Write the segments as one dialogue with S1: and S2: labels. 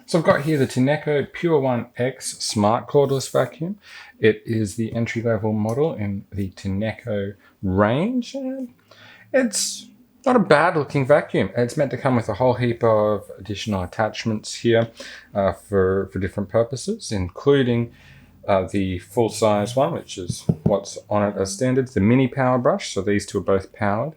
S1: So I've got here the Tineco Pure 1X Smart Cordless Vacuum. It is the entry-level model in the Tineco range. And it's not a bad looking vacuum. It's meant to come with a whole heap of additional attachments here for different purposes, including the full-size one, which is what's on it as standard, the mini power brush. So these two are both powered.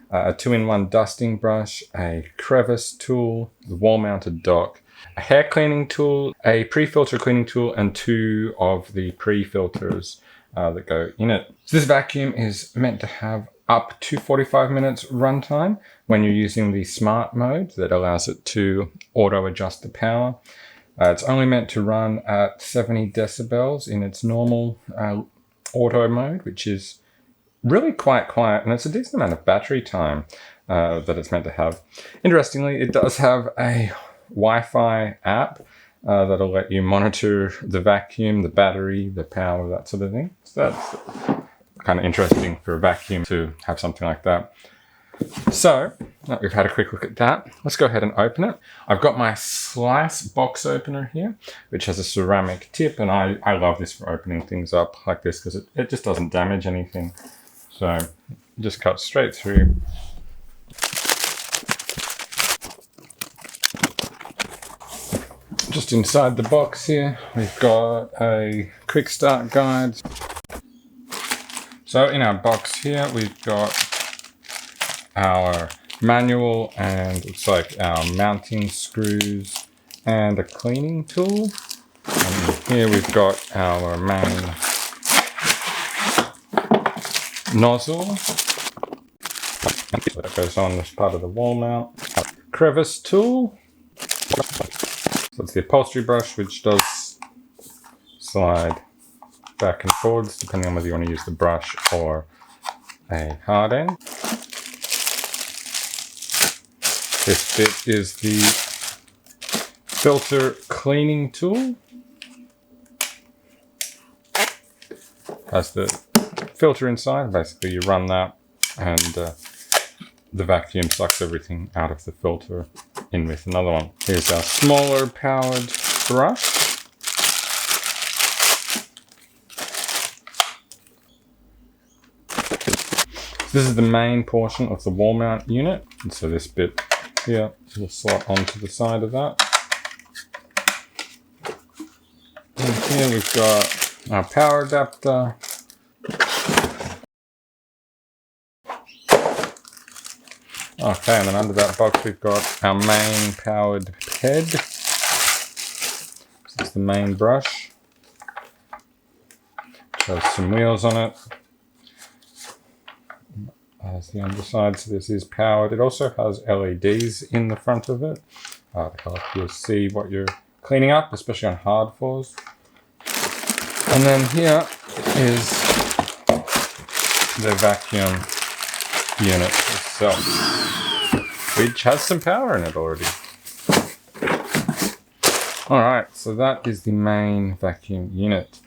S1: A 2-in-1 dusting brush, a crevice tool, the wall-mounted dock, a hair cleaning tool, a pre-filter cleaning tool, and 2 of the pre-filters that go in it. So this vacuum is meant to have up to 45 minutes runtime when you're using the smart mode that allows it to auto-adjust the power. It's only meant to run at 70 decibels in its normal auto mode, which is really quite quiet, and it's a decent amount of battery time that it's meant to have. Interestingly, it does have a Wi-Fi app that'll let you monitor the vacuum, the battery, the power, that sort of thing. So that's kind of interesting for a vacuum to have something like that. So, now we've had a quick look at that, let's go ahead and open it. I've got my slice box opener here, which has a ceramic tip, and I love this for opening things up like this because it just doesn't damage anything. So, it just cuts straight through. Just inside the box here, we've got a quick start guide. So in our box here, we've got our manual and looks like our mounting screws and a cleaning tool. And here we've got our main nozzle that goes on this part of the wall mount. Crevice tool. So it's the upholstery brush, which does slide back and forwards depending on whether you want to use the brush or a hard end. This bit is the filter cleaning tool. Has the filter inside. Basically you run that and the vacuum sucks everything out of the filter in with another one. Here's our smaller powered brush. This is the main portion of the wall mount unit. And so this bit here will slot onto the side of that. And here we've got our power adapter. Okay, and then under that box we've got our main powered head. This is the main brush. Shows some wheels on it. As the underside, so this is powered. It also has LEDs in the front of it to help you see what you're cleaning up, especially on hard floors. And then here is the vacuum unit itself, which has some power in it already. Alright, so that is the main vacuum unit.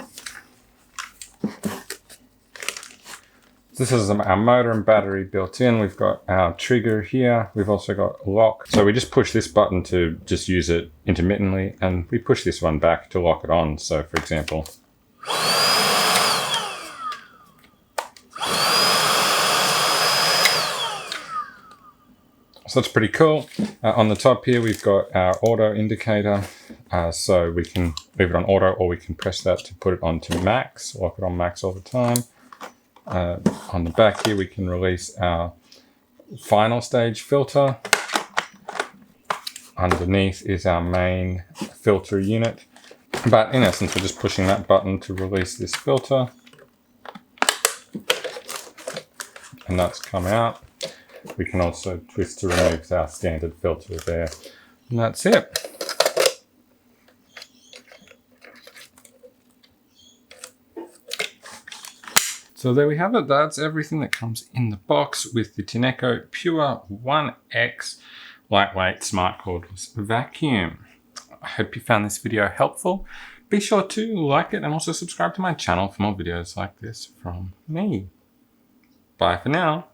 S1: This is our motor and battery built in. We've got our trigger here. We've also got lock. So we just push this button to just use it intermittently, and we push this one back to lock it on. So for example, so that's pretty cool. On the top here, we've got our auto indicator. So we can leave it on auto, or we can press that to put it onto max, lock it on max all the time. On the back here, we can release our final stage filter. Underneath is our main filter unit. But in essence, we're just pushing that button to release this filter. And that's come out. We can also twist to remove our standard filter there. And that's it. So there we have it. That's everything that comes in the box with the Tineco Pure 1X lightweight smart cordless vacuum. I hope you found this video helpful. Be sure to like it and also subscribe to my channel for more videos like this from me. Bye for now.